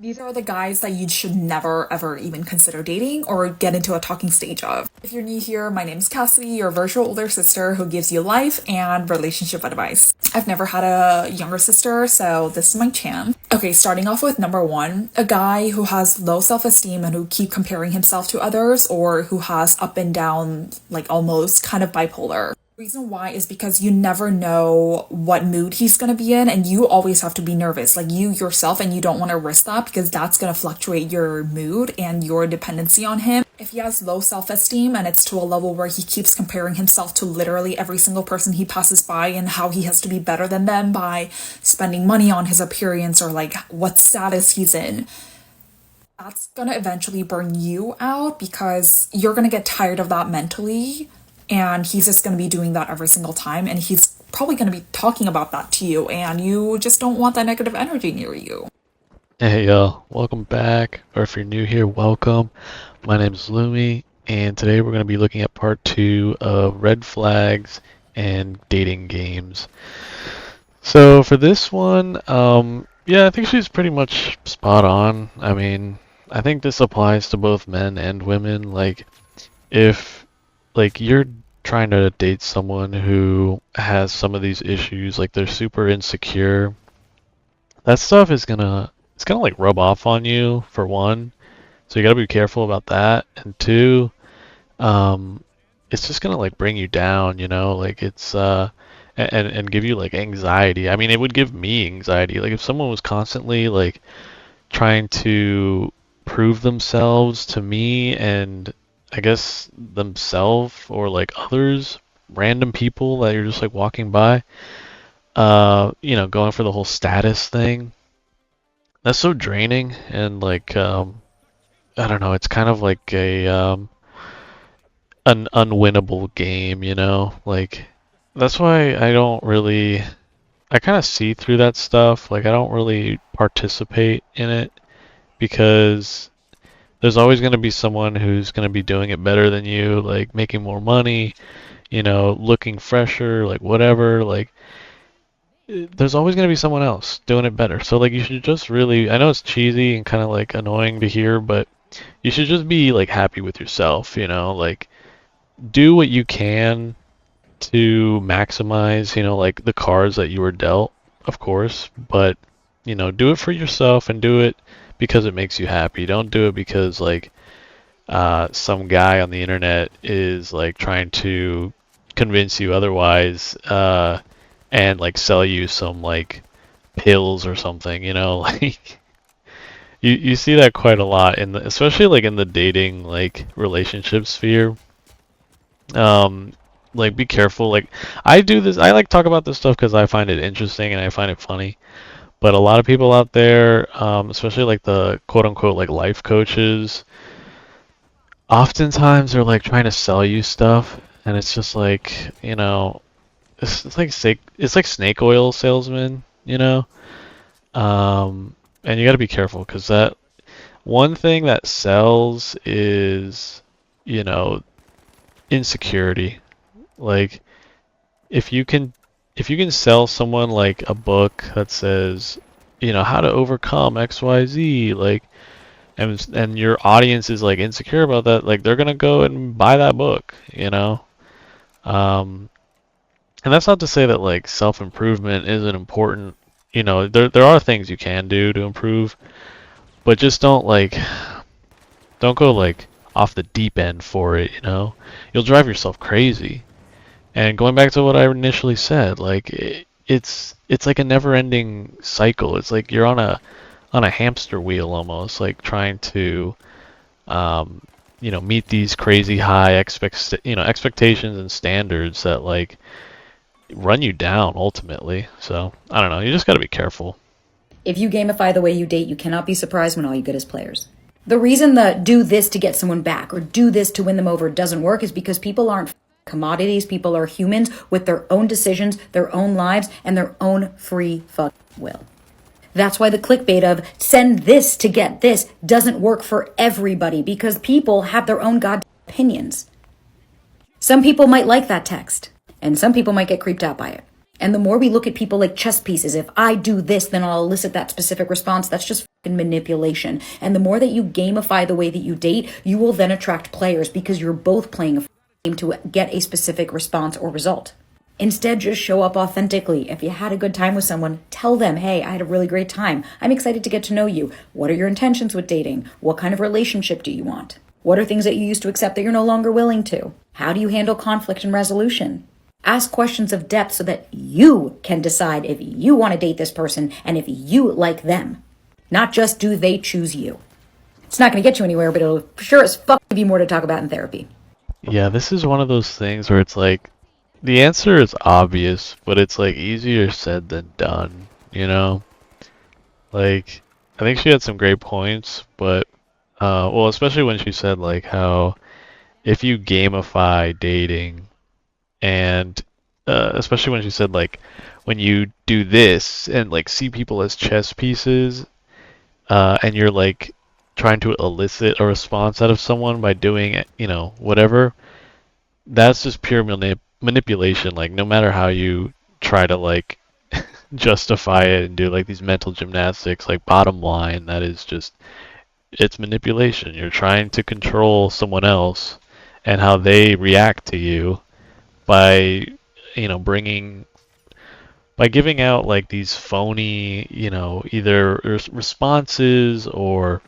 These are the guys that you should never ever even consider dating or get into a talking stage of. If you're new here, my name's Cassidy, your virtual older sister who gives you life and relationship advice. I've never had a younger sister, so this is my chance. Okay, starting off with number one, a guy who has low self-esteem and who keep comparing himself to others, or who has up and down, like almost kind of bipolar. Reason why is because you never know what mood he's going to be in, and you always have to be nervous, like you yourself, and you don't want to risk that because that's going to fluctuate your mood and your dependency on him. If he has low self-esteem and it's to a level where he keeps comparing himself to literally every single person he passes by and how he has to be better than them by spending money on his appearance or like what status he's in, that's going to eventually burn you out because you're going to get tired of that mentally. And he's just going to be doing that every single time. And he's probably going to be talking about that to you. And you just don't want that negative energy near you. Hey y'all, welcome back. Or if you're new here, welcome. My name is Lumi. And today we're going to be looking at part 2 of red flags and dating games. So for this one, yeah, I think she's pretty much spot on. I mean, I think this applies to both men and women. Like, if you're trying to date someone who has some of these issues, like they're super insecure, that stuff is it's gonna like rub off on you, for one. So you gotta be careful about that. And two, it's just gonna like bring you down, like it's and give you like anxiety. I mean, it would give me anxiety. Like if someone was constantly like trying to prove themselves to me and I guess themselves or like others, random people that you're just like walking by, going for the whole status thing. That's so draining and like I don't know, it's kind of like an unwinnable game, Like that's why I kind of see through that stuff. Like I don't really participate in it because there's always going to be someone who's going to be doing it better than you, like making more money, looking fresher, like whatever. Like, there's always going to be someone else doing it better. So, like, you should just really, I know it's cheesy and kind of like annoying to hear, but you should just be like happy with yourself, like do what you can to maximize, like the cards that you were dealt, of course, but, do it for yourself and do it because it makes you happy. Don't do it because like some guy on the internet is like trying to convince you otherwise and like sell you some like pills or something, like you see that quite a lot especially like in the dating like relationship sphere. Like be careful. Like I do this, I like talk about this stuff because I find it interesting and I find it funny. But a lot of people out there, especially like the quote unquote like life coaches, oftentimes they're like trying to sell you stuff, and it's just like, it's like snake oil salesmen, and you got to be careful because that one thing that sells is, you know, insecurity. Like if you can sell someone like a book that says, how to overcome XYZ, like and your audience is like insecure about that, like they're gonna go and buy that book, Um, and that's not to say that like self-improvement isn't important. There are things you can do to improve, but just don't go like off the deep end for it, You'll drive yourself crazy. And going back to what I initially said, like it's like a never-ending cycle. It's like you're on a hamster wheel almost, like trying to meet these crazy high expectations and standards that like run you down ultimately. So I don't know. You just got to be careful. If you gamify the way you date, you cannot be surprised when all you get is players. The reason the do this to get someone back or do this to win them over doesn't work is because people aren't commodities. People are humans with their own decisions, their own lives, and their own free will. That's why the clickbait of send this to get this doesn't work for everybody, because people have their own goddamn opinions. Some people might like that text, and some people might get creeped out by it. And the more we look at people like chess pieces, if I do this, then I'll elicit that specific response. That's just fucking manipulation. And the more that you gamify the way that you date, you will then attract players because you're both playing a game to get a specific response or result. Instead, just show up authentically. If you had a good time with someone, tell them, hey, I had a really great time. I'm excited to get to know you. What are your intentions with dating? What kind of relationship do you want? What are things that you used to accept that you're no longer willing to? How do you handle conflict and resolution? Ask questions of depth so that you can decide if you want to date this person and if you like them. Not just do they choose you. It's not going to get you anywhere, but it'll sure as fuck give you more to talk about in therapy. Yeah, this is one of those things where it's like the answer is obvious, but it's like easier said than done, you know? Like, I think she had some great points, but well, especially when she said like how if you gamify dating and especially when she said like when you do this and like see people as chess pieces and you're like trying to elicit a response out of someone by doing you know whatever, that's just pure manipulation. Like no matter how you try to like justify it and do like these mental gymnastics, like bottom line, that is just it's manipulation. You're trying to control someone else and how they react to you by you know bringing by giving out like these phony you know either responses or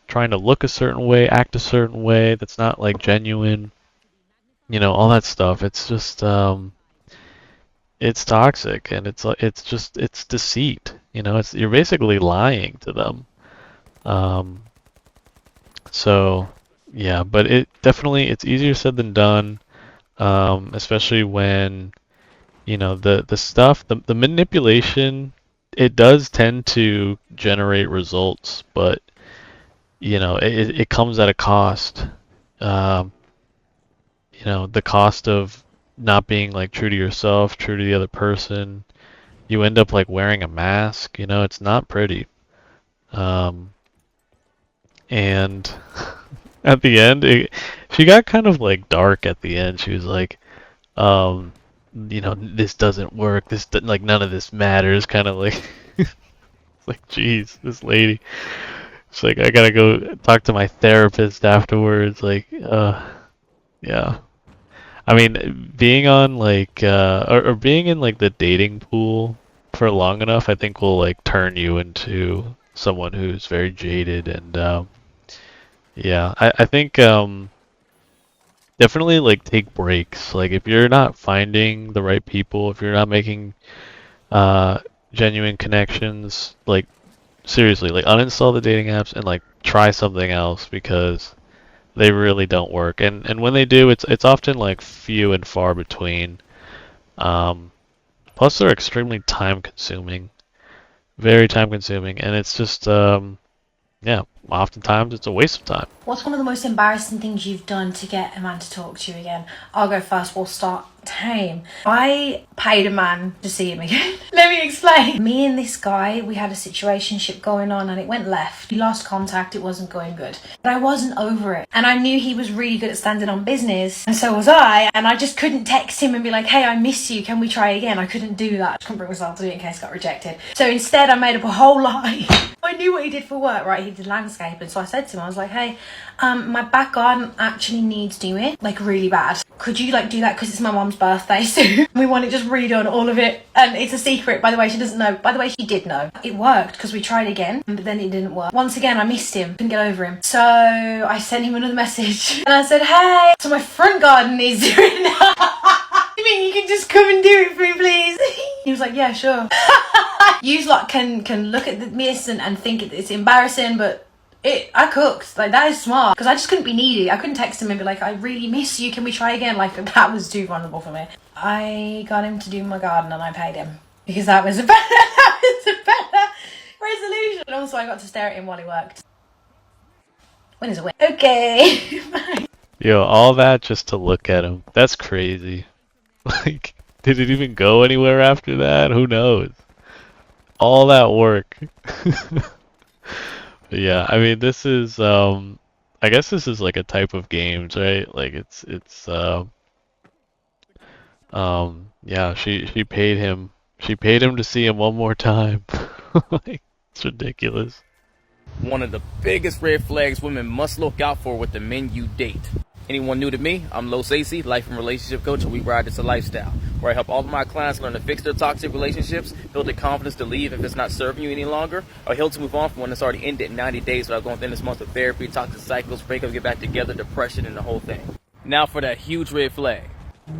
trying to look a certain way, act a certain way that's not like genuine, you know, all that stuff. It's just it's toxic and it's like it's just it's deceit, you know, it's you're basically lying to them. um so yeah, but it definitely it's easier said than done, especially when you know the stuff the manipulation, it does tend to generate results, but you know it comes at a cost. um, you know the cost of not being like true to yourself, true to the other person. You end up like wearing a mask, you know, it's not pretty. um, and at the end she got kind of like dark at the end. She was like um you know, this doesn't work, like none of this matters, kind of like it's like geez, this lady, it's like I gotta go talk to my therapist afterwards, like yeah. I mean, being on like or being in like the dating pool for long enough, I think will like turn you into someone who's very jaded. And yeah, I think definitely like take breaks. Like if you're not finding the right people, if you're not making uh genuine connections, like seriously, like uninstall the dating apps and like try something else because they really don't work. And when they do, it's often like few and far between. Um, Plus they're extremely time consuming, very time consuming, and it's just yeah, oftentimes it's a waste of time. What's one of the most embarrassing things you've done to get a man to talk to you again? I'll go first, we'll start tame. I paid a man to see him again. Let me explain. Me and this guy, we had a situationship going on and it went left. We lost contact, it wasn't going good. But I wasn't over it. And I knew he was really good at standing on business. And so was I. And I just couldn't text him and be like, hey, I miss you, can we try again? I couldn't do that. I couldn't bring myself to do it in case I got rejected. So instead I made up a whole lie. I knew what he did for work, right? He did landscape. And so I said to him, I was like, hey, my back garden actually needs doing, like really bad. Could you like do that because it's my mom's birthday soon? We want it just redone, all of it. And it's a secret, by the way, she doesn't know. By the way, she did know. It worked because we tried again, but then it didn't work. Once again, I missed him, couldn't get over him. So I sent him another message and I said, hey, so my front garden needs doing. You mean you can just come and do it for me, please? He was like, yeah, sure. You lot can look at this and think it's embarrassing, but I cooked. Like, that is smart. Because I just couldn't be needy. I couldn't text him and be like, I really miss you, can we try again? Like, that was too vulnerable for me. I got him to do my garden and I paid him. Because that was a better resolution. And also I got to stare at him while he worked. Win is a win. Okay. Bye. Yo, all that just to look at him. That's crazy. Like, did it even go anywhere after that? Who knows? All that work. Yeah, I mean, this is I guess this is like a type of games, right? Like it's yeah, she paid him She paid him to see him one more time. Like, it's ridiculous. One of the biggest red flags women must look out for with the men you date. Anyone new to me? I'm Los AC, life and relationship coach, and we ride It's a Lifestyle, where I help all of my clients learn to fix their toxic relationships, build the confidence to leave if it's not serving you any longer, or heal to move on from one that's already ended in 90 days without going through this month of therapy, toxic cycles, breakup, get back together, depression, and the whole thing. Now for that huge red flag.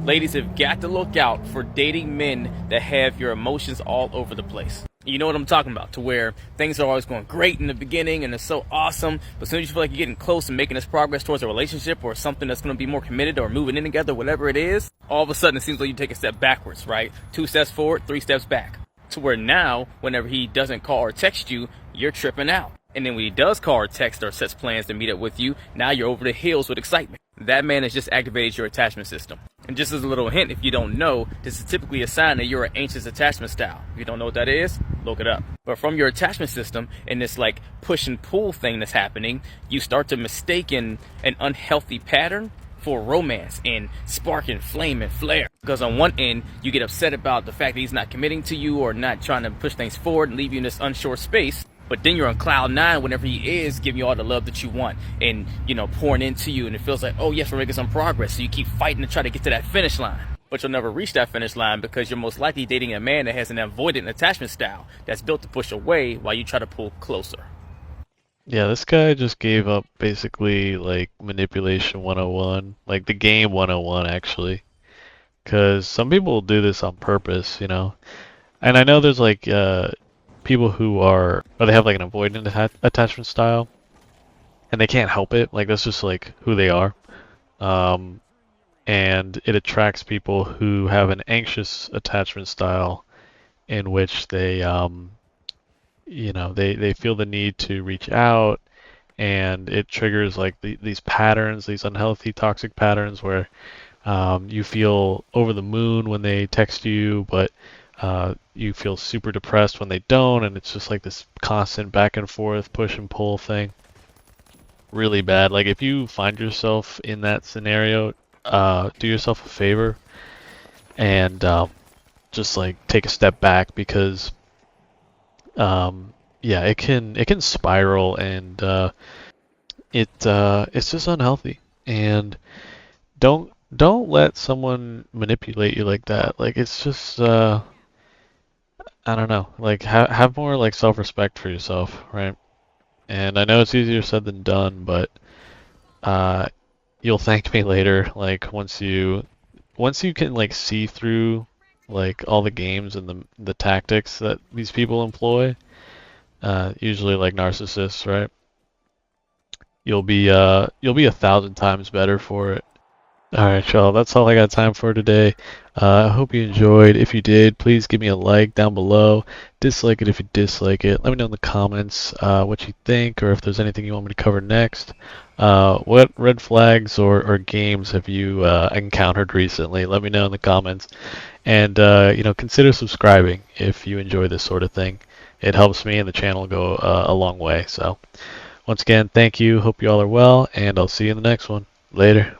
Ladies have got to look out for dating men that have your emotions all over the place. You know what I'm talking about, to where things are always going great in the beginning and it's so awesome, but as soon as you feel like you're getting close and making this progress towards a relationship or something that's going to be more committed or moving in together, whatever it is, all of a sudden it seems like you take a step backwards, right? 2 steps forward, 3 steps back. To where now, whenever he doesn't call or text you, you're tripping out. And then when he does call or text or sets plans to meet up with you, now you're over the hills with excitement. That man has just activated your attachment system. And just as a little hint, if you don't know, this is typically a sign that you're an anxious attachment style. If you don't know what that is, look it up. But from your attachment system and this like push and pull thing that's happening, you start to mistake an unhealthy pattern for romance and spark and flame and flare. Because on one end, you get upset about the fact that he's not committing to you or not trying to push things forward and leave you in this unsure space. But then you're on cloud 9 whenever he is giving you all the love that you want and, you know, pouring into you. And it feels like, oh, yes, we're making some progress. So you keep fighting to try to get to that finish line. But you'll never reach that finish line because you're most likely dating a man that has an avoidant attachment style that's built to push away while you try to pull closer. Yeah, this guy just gave up basically like manipulation 101, like the game 101 actually. Because some people will do this on purpose, you know. And I know there's like people who are, or they have like an avoidant attachment style, and they can't help it. Like that's just like who they are. And it attracts people who have an anxious attachment style, in which they, you know, they feel the need to reach out, and it triggers like these patterns, these unhealthy, toxic patterns where you feel over the moon when they text you, but you feel super depressed when they don't, and it's just like this constant back and forth, push and pull thing. Really bad. Like if you find yourself in that scenario, do yourself a favor and just like take a step back because yeah, it can spiral and it's just unhealthy. And don't let someone manipulate you like that. Like it's just I don't know. Like have more like self-respect for yourself, right? And I know it's easier said than done, but you'll thank me later. Like once you can like see through like all the games and the tactics that these people employ, usually like narcissists, right? You'll be 1,000 times better for it. Alright, y'all, that's all I got time for today. I hope you enjoyed. If you did, please give me a like down below. Dislike it if you dislike it. Let me know in the comments what you think, or if there's anything you want me to cover next. What red flags or games have you encountered recently? Let me know in the comments. And you know, consider subscribing if you enjoy this sort of thing. It helps me and the channel go a long way. So once again, thank you. Hope you all are well, and I'll see you in the next one. Later.